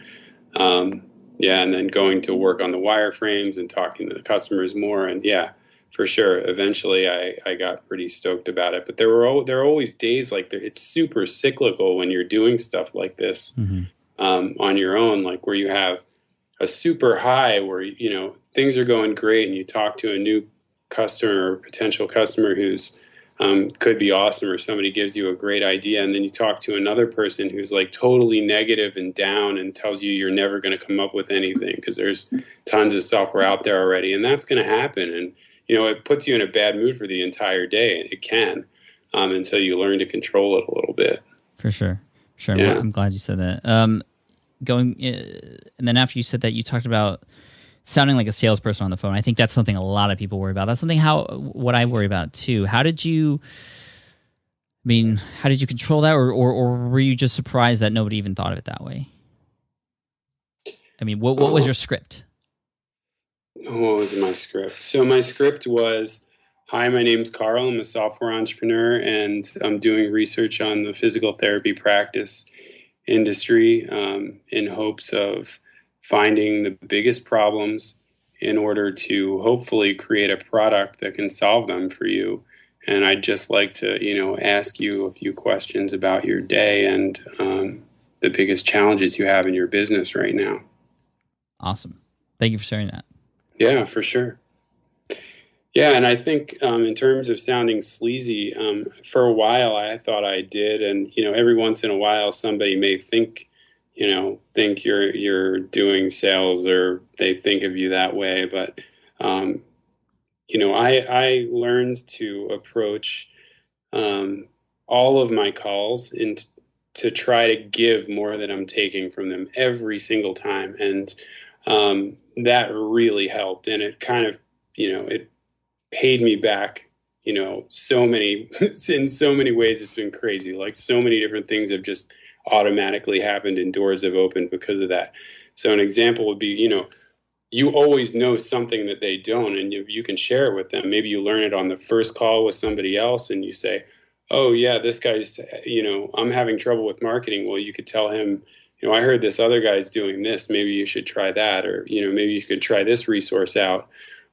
S3: And then going to work on the wireframes and talking to the customers more. And yeah, for sure. Eventually I got pretty stoked about it, but there are always days like it's super cyclical when you're doing stuff like this, on your own, like where you have a super high where, things are going great and you talk to a new customer or potential customer who's, could be awesome, or somebody gives you a great idea, and then you talk to another person who's like totally negative and down and tells you you're never going to come up with anything because there's tons of software out there already, and that's going to happen. And it puts you in a bad mood for the entire day. It can, until you learn to control it a little bit.
S1: For sure.
S3: Yeah.
S1: Well, I'm glad you said that. And then after you said that, you talked about sounding like a salesperson on the phone. I think that's something a lot of people worry about. That's something what I worry about too. How did you control that, or were you just surprised that nobody even thought of it that way? I mean, what was your script?
S3: What was my script? So my script was, hi, my name's Carl. I'm a software entrepreneur, and I'm doing research on the physical therapy practice industry, in hopes of finding the biggest problems in order to hopefully create a product that can solve them for you. And I'd just like to, ask you a few questions about your day and the biggest challenges you have in your business right now.
S1: Awesome. Thank you for sharing that.
S3: Yeah, for sure. Yeah, and I think in terms of sounding sleazy, for a while I thought I did, and every once in a while somebody may think you're doing sales, or they think of you that way. But I learned to approach all of my calls and to try to give more than I'm taking from them every single time, and that really helped. And it kind of it paid me back, so many in so many ways. It's been crazy. Like so many different things have just automatically happened and doors have opened because of that. So an example would be, you always know something that they don't, and you can share it with them. Maybe you learn it on the first call with somebody else and you say, oh yeah, this guy's, I'm having trouble with marketing. Well, you could tell him, I heard this other guy's doing this. Maybe you should try that. Or, maybe you could try this resource out.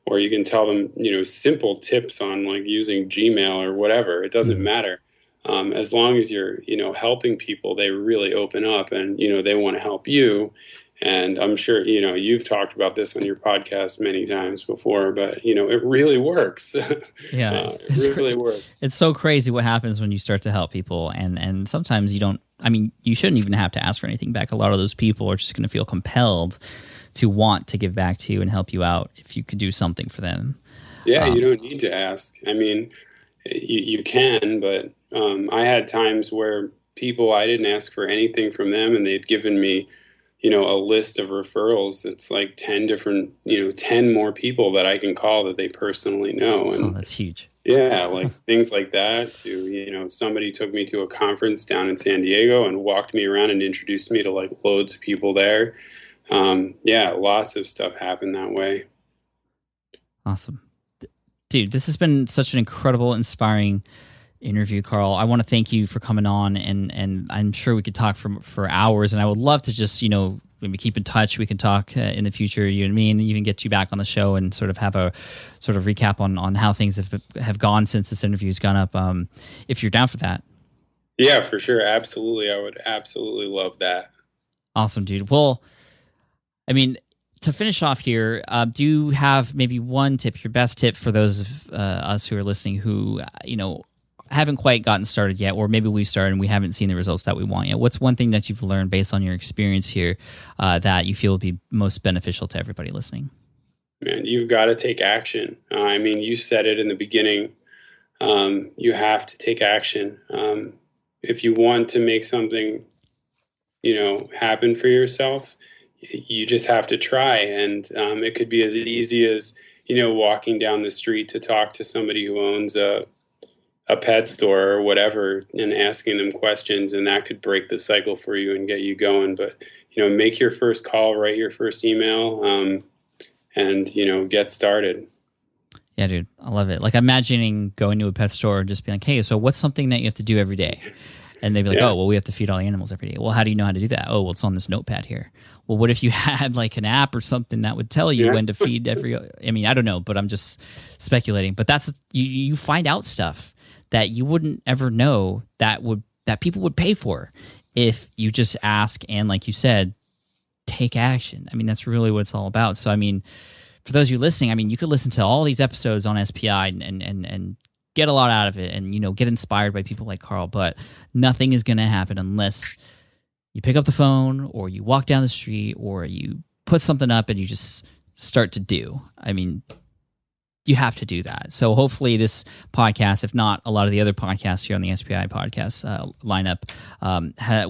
S3: Or you can tell them, simple tips on like using Gmail or whatever. It doesn't matter. As long as you're, helping people, they really open up and, they want to help you. And I'm sure, you've talked about this on your podcast many times before, but, it really works.
S1: Yeah,
S3: it really works.
S1: It's so crazy what happens when you start to help people. And sometimes you shouldn't even have to ask for anything back. A lot of those people are just going to feel compelled to want to give back to you and help you out if you could do something for them.
S3: Yeah, you don't need to ask. I mean, you can, but I had times where people, I didn't ask for anything from them, and they'd given me, a list of referrals. It's like 10 different, 10 more people that I can call that they personally know. And
S1: that's huge.
S3: Yeah, like things like that. To, somebody took me to a conference down in San Diego and walked me around and introduced me to like loads of people there. Yeah, lots of stuff happened that way.
S1: Awesome. Dude, this has been such an incredible, inspiring interview, Carl. I want to thank you for coming on, and I'm sure we could talk for hours, and I would love to just, maybe keep in touch. We can talk in the future, you and me, and even get you back on the show and sort of have a sort of recap on how things have gone since this interview's gone up, if you're down for that.
S3: Yeah, for sure. Absolutely. I would absolutely love that.
S1: Awesome, dude. Well, I mean, to finish off here, do you have maybe one tip, your best tip for those of us who are listening who, haven't quite gotten started yet, or maybe we've started and we haven't seen the results that we want yet? What's one thing that you've learned based on your experience here that you feel would be most beneficial to everybody listening?
S3: Man, you've got to take action. I mean, you said it in the beginning. You have to take action. If you want to make something, happen for yourself, you just have to try. And it could be as easy as, walking down the street to talk to somebody who owns a pet store or whatever and asking them questions, and that could break the cycle for you and get you going. But, make your first call, write your first email, and, get started.
S1: Yeah, dude, I love it. Like, imagining going to a pet store and just being like, hey, so what's something that you have to do every day? And they'd be like, oh, well, we have to feed all the animals every day. Well, how do you know how to do that? Oh, well, it's on this notepad here. Well, what if you had like an app or something that would tell you when to feed I don't know, but I'm just speculating. But that's, you find out stuff that you wouldn't ever know that people would pay for if you just ask and, like you said, take action. I mean, that's really what it's all about. So, I mean, for those of you listening, you could listen to all these episodes on SPI and get a lot out of it and, get inspired by people like Carl, but nothing is going to happen unless you pick up the phone or you walk down the street or you put something up and you just start to do. I mean, you have to do that. So hopefully this podcast, if not a lot of the other podcasts here on the SPI podcast lineup,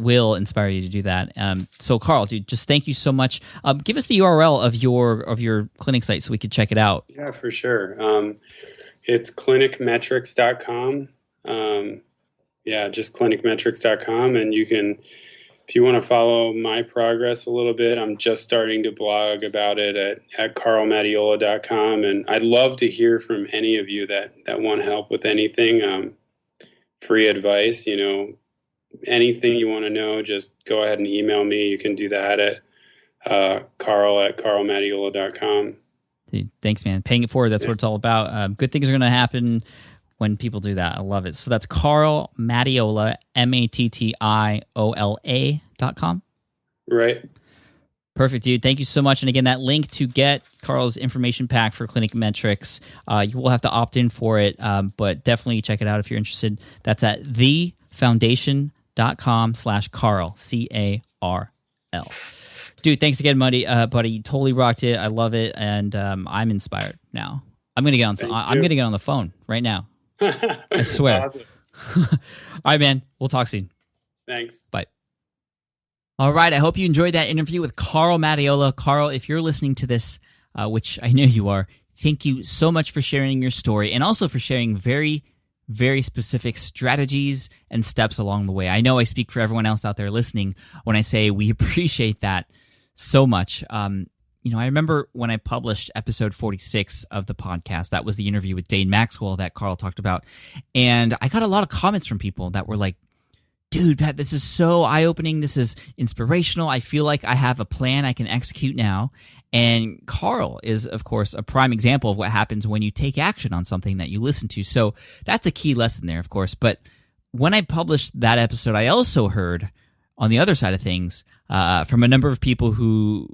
S1: will inspire you to do that. So Carl, dude, just thank you so much. Give us the URL of your clinic site so we could check it out.
S3: Yeah, for sure. It's clinicmetrics.com. Just clinicmetrics.com. And you can, if you want to follow my progress a little bit, I'm just starting to blog about it at carlmattiola.com. And I'd love to hear from any of you that want help with anything, free advice, anything you want to know, just go ahead and email me. You can do that at carl@carlmattiola.com.
S1: Dude, thanks, man. Paying it forward, that's what it's all about. Good things are going to happen when people do that. I love it. So that's Carl Mattiola, MATTIOLA.com.
S3: Right.
S1: Perfect, dude. Thank you so much. And again, that link to get Carl's information pack for Clinic Metrics, you will have to opt in for it, but definitely check it out if you're interested. That's at thefoundation.com/Carl, C-A-R-L. Dude, thanks again, buddy. You totally rocked it. I love it, and I'm inspired now. I'm gonna get on the phone right now. I swear. All right, man. We'll talk soon.
S3: Thanks.
S1: Bye. All right. I hope you enjoyed that interview with Carl Mattiola. Carl, if you're listening to this, which I know you are, thank you so much for sharing your story and also for sharing very, very specific strategies and steps along the way. I know I speak for everyone else out there listening when I say we appreciate that so much. I remember when I published episode 46 of the podcast, that was the interview with Dane Maxwell that Carl talked about. And I got a lot of comments from people that were like, dude, Pat, this is so eye-opening. This is inspirational. I feel like I have a plan I can execute now. And Carl is, of course, a prime example of what happens when you take action on something that you listen to. So that's a key lesson there, of course. But when I published that episode, I also heard on the other side of things from a number of people who,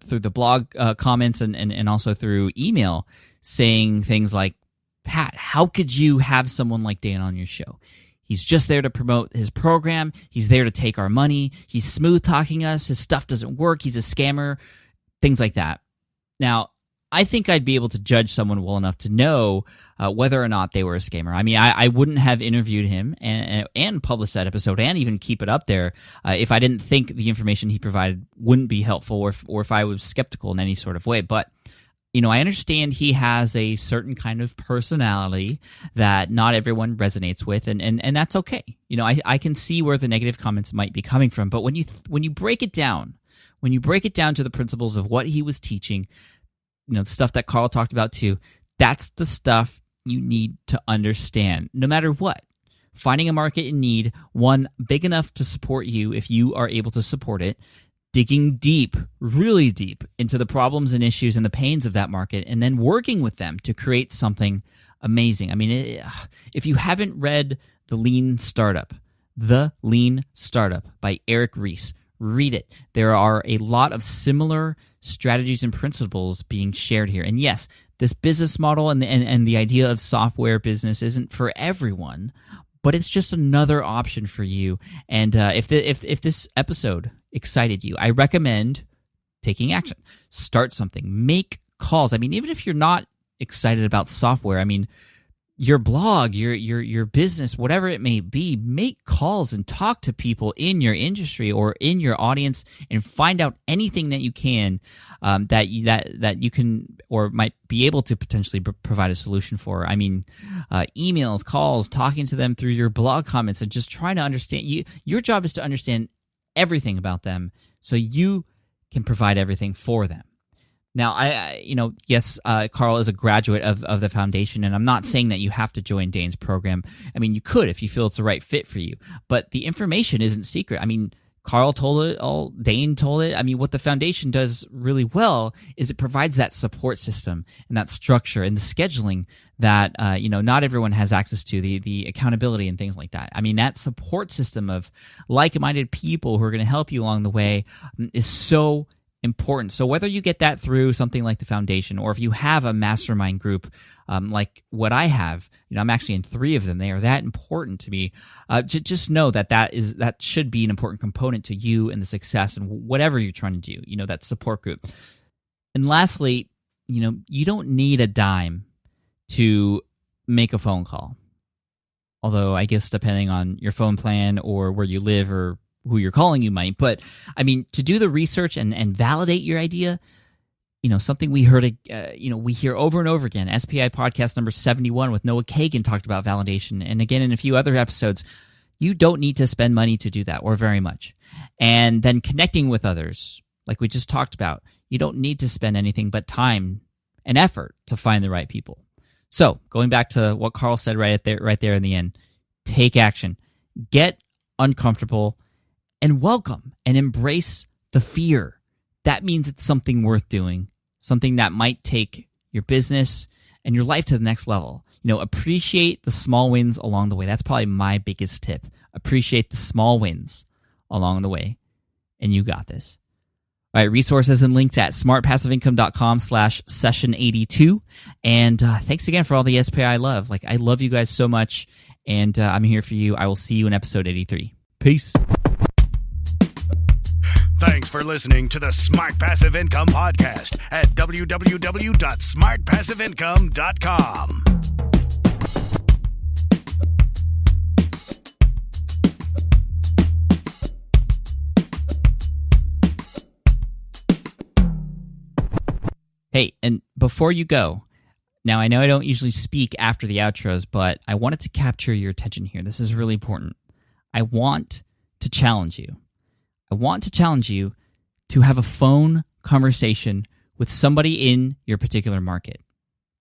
S1: through the blog comments and also through email, saying things like, Pat, how could you have someone like Dan on your show? He's just there to promote his program. He's there to take our money. He's smooth talking us. His stuff doesn't work. He's a scammer, things like that. Now, I think I'd be able to judge someone well enough to know whether or not they were a scammer. I mean, I wouldn't have interviewed him and published that episode and even keep it up there if I didn't think the information he provided wouldn't be helpful or if I was skeptical in any sort of way. But, I understand he has a certain kind of personality that not everyone resonates with, and that's okay. I can see where the negative comments might be coming from. But when you break it down, to the principles of what he was teaching, the stuff that Carl talked about too, that's the stuff you need to understand no matter what. Finding a market in need, one big enough to support you if you are able to support it, digging deep, really deep into the problems and issues and the pains of that market, and then working with them to create something amazing. I mean, if you haven't read The Lean Startup by Eric Ries, read it. There are a lot of similar strategies and principles being shared here. And yes, this business model and the idea of software business isn't for everyone, but it's just another option for you. And if this episode excited you, I recommend taking action. Start something. Make calls. I mean, even if you're not excited about software, I mean, your blog, your business, whatever it may be, make calls and talk to people in your industry or in your audience and find out anything that you can that you can or might be able to potentially provide a solution for. I mean, emails, calls, talking to them through your blog comments, and just trying to understand. Your job is to understand everything about them so you can provide everything for them. Now, yes, Carl is a graduate of the foundation, and I'm not saying that you have to join Dane's program. I mean, you could if you feel it's the right fit for you, but the information isn't secret. I mean, Carl told it all, Dane told it. I mean, what the foundation does really well is it provides that support system and that structure and the scheduling that, not everyone has access to, the accountability and things like that. I mean, that support system of like-minded people who are going to help you along the way is so important. So whether you get that through something like the foundation, or if you have a mastermind group like what I have, I'm actually in 3 of them. They are that important to me. Just know that should be an important component to you and the success and whatever you're trying to do. That support group. And lastly, you don't need a dime to make a phone call. Although I guess depending on your phone plan or where you live or who you're calling, you might. But I mean, to do the research and validate your idea, something we heard, we hear over and over again. SPI podcast number 71 with Noah Kagan talked about validation. And again, in a few other episodes, you don't need to spend money to do that, or very much. And then connecting with others, like we just talked about, you don't need to spend anything but time and effort to find the right people. So going back to what Carl said right there in the end, take action, get uncomfortable, and welcome and embrace the fear. That means it's something worth doing, something that might take your business and your life to the next level. Appreciate the small wins along the way. That's probably my biggest tip. Appreciate the small wins along the way, and you got this. All right, resources and links at smartpassiveincome.com/session82. And thanks again for all the SPI love. I love you guys so much, and I'm here for you. I will see you in episode 83. Peace.
S2: Thanks for listening to the Smart Passive Income Podcast at www.smartpassiveincome.com.
S1: Hey, and before you go, now I know I don't usually speak after the outros, but I wanted to capture your attention here. This is really important. I want to challenge you. I want to challenge you to have a phone conversation with somebody in your particular market,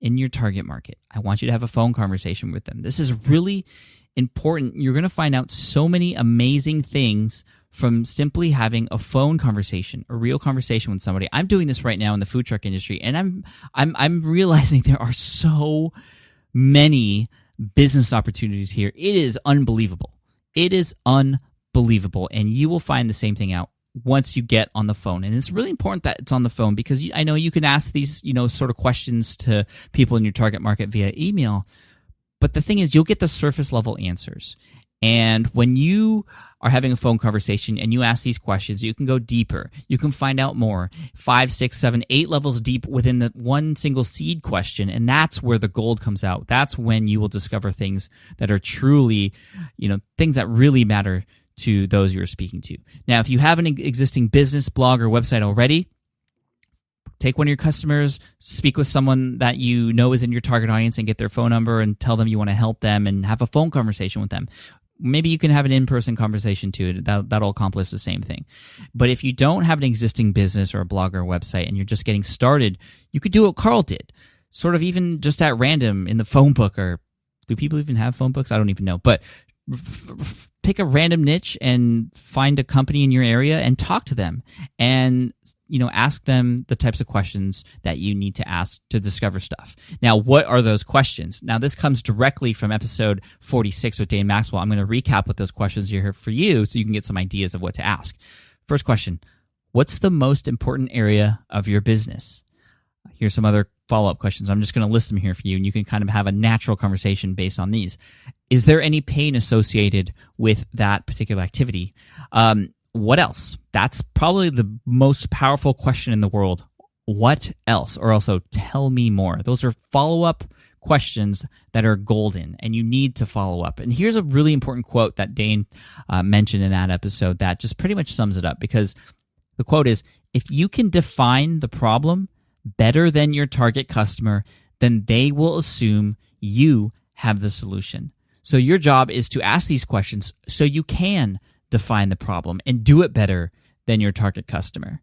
S1: in your target market. I want you to have a phone conversation with them. This is really important. You're going to find out so many amazing things from simply having a phone conversation, a real conversation with somebody. I'm doing this right now in the food truck industry, and I'm realizing there are so many business opportunities here. It is unbelievable. It is unbelievable, and you will find the same thing out once you get on the phone. And it's really important that it's on the phone, because I know you can ask these, sort of questions to people in your target market via email, but the thing is, you'll get the surface level answers. And when you are having a phone conversation and you ask these questions, you can go deeper. You can find out more, 5, 6, 7, 8 levels deep within the one single seed question. And that's where the gold comes out. That's when you will discover things that are truly, things that really matter to those you're speaking to. Now, if you have an existing business, blog, or website already, take one of your customers, speak with someone that you know is in your target audience and get their phone number and tell them you want to help them and have a phone conversation with them. Maybe you can have an in-person conversation too. That'll accomplish the same thing. But if you don't have an existing business or a blog or a website and you're just getting started, you could do what Carl did, sort of even just at random in the phone book. Or do people even have phone books? I don't even know. But pick a random niche and find a company in your area and talk to them and ask them the types of questions that you need to ask to discover stuff. Now, what are those questions? Now, this comes directly from episode 46 with Dane Maxwell. I'm going to recap what those questions are here for you so you can get some ideas of what to ask. First question, what's the most important area of your business? Here's some other follow-up questions. I'm just going to list them here for you, and you can kind of have a natural conversation based on these. Is there any pain associated with that particular activity? What else? That's probably the most powerful question in the world. What else? Or also, tell me more. Those are follow-up questions that are golden, and you need to follow up. And here's a really important quote that Dane mentioned in that episode that just pretty much sums it up, because the quote is, if you can define the problem better than your target customer, then they will assume you have the solution. So your job is to ask these questions so you can define the problem and do it better than your target customer.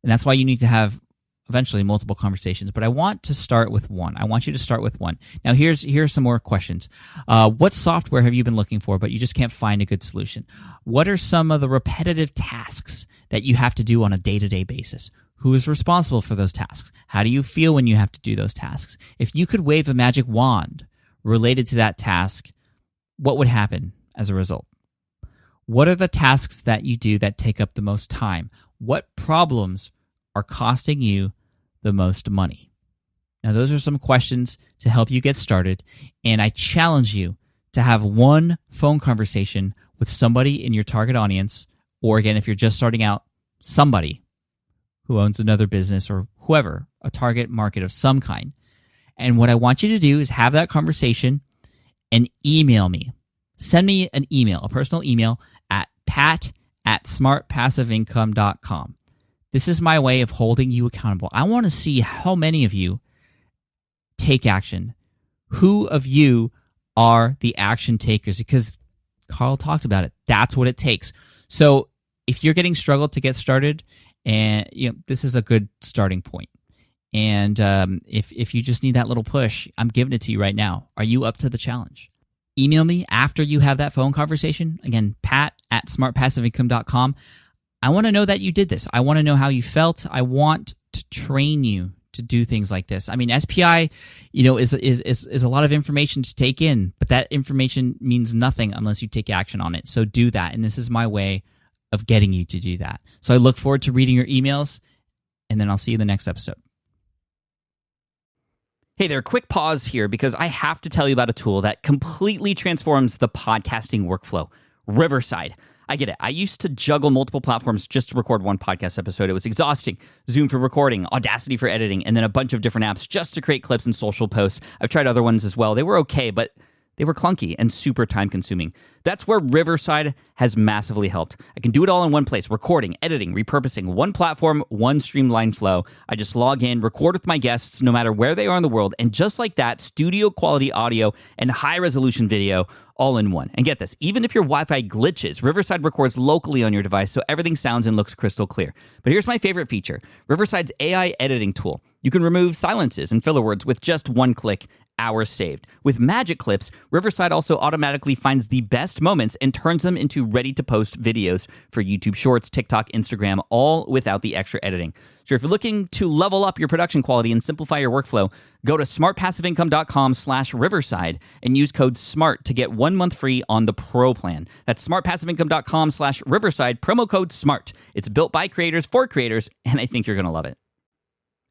S1: And that's why you need to have eventually multiple conversations. But I want to start with one. I want you to start with one. Now, here's some more questions. What software have you been looking for, but you just can't find a good solution? What are some of the repetitive tasks that you have to do on a day-to-day basis? Who is responsible for those tasks? How do you feel when you have to do those tasks? If you could wave a magic wand related to that task, what would happen as a result? What are the tasks that you do that take up the most time? What problems are costing you the most money? Now, those are some questions to help you get started, and I challenge you to have one phone conversation with somebody in your target audience, or again, if you're just starting out, somebody who owns another business or whoever, a target market of some kind. And what I want you to do is have that conversation and email me. Send me an email, a personal email at pat@smartpassiveincome.com. This is my way of holding you accountable. I want to see how many of you take action. Who of you are the action takers? Because Carl talked about it. That's what it takes. So if you're getting struggled to get started, and this is a good starting point. And if you just need that little push, I'm giving it to you right now. Are you up to the challenge? Email me after you have that phone conversation. Again, pat@smartpassiveincome.com. I want to know that you did this. I want to know how you felt. I want to train you to do things like this. I mean, SPI, is a lot of information to take in, but that information means nothing unless you take action on it. So do that. And this is my way of getting you to do that. So I look forward to reading your emails, and then I'll see you in the next episode. Hey there, quick pause here because I have to tell you about a tool that completely transforms the podcasting workflow, Riverside. I get it. I used to juggle multiple platforms just to record one podcast episode. It was exhausting. Zoom for recording, Audacity for editing, and then a bunch of different apps just to create clips and social posts. I've tried other ones as well. They were okay, but they were clunky and super time-consuming. That's where Riverside has massively helped. I can do it all in one place, recording, editing, repurposing, one platform, one streamlined flow. I just log in, record with my guests no matter where they are in the world, and just like that, studio-quality audio and high-resolution video all in one. And get this, even if your Wi-Fi glitches, Riverside records locally on your device so everything sounds and looks crystal clear. But here's my favorite feature, Riverside's AI editing tool. You can remove silences and filler words with just one click, hours saved. With Magic Clips, Riverside also automatically finds the best moments and turns them into ready-to-post videos for YouTube Shorts, TikTok, Instagram, all without the extra editing. So if you're looking to level up your production quality and simplify your workflow, go to smartpassiveincome.com/Riverside and use code SMART to get 1 month free on the Pro plan. That's smartpassiveincome.com/Riverside, promo code SMART. It's built by creators for creators, and I think you're going to love it.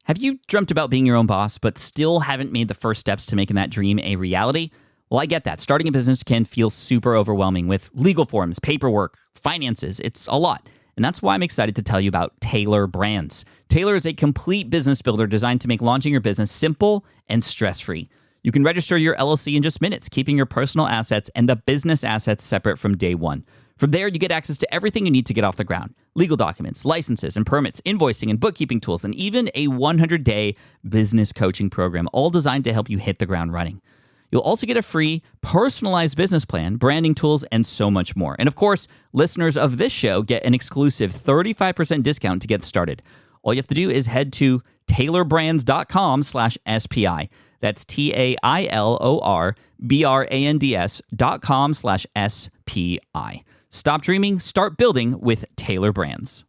S1: Have you dreamt about being your own boss, but still haven't made the first steps to making that dream a reality? Well, I get that. Starting a business can feel super overwhelming with legal forms, paperwork, finances. It's a lot. And that's why I'm excited to tell you about Taylor Brands. Taylor is a complete business builder designed to make launching your business simple and stress-free. You can register your LLC in just minutes, keeping your personal assets and the business assets separate from day one. From there, you get access to everything you need to get off the ground. Legal documents, licenses and permits, invoicing and bookkeeping tools, and even a 100-day business coaching program, all designed to help you hit the ground running. You'll also get a free, personalized business plan, branding tools, and so much more. And of course, listeners of this show get an exclusive 35% discount to get started. All you have to do is head to taylorbrands.com/SPI. That's TAILORBRANDS.com/SPI. Stop dreaming, start building with Taylor Brands.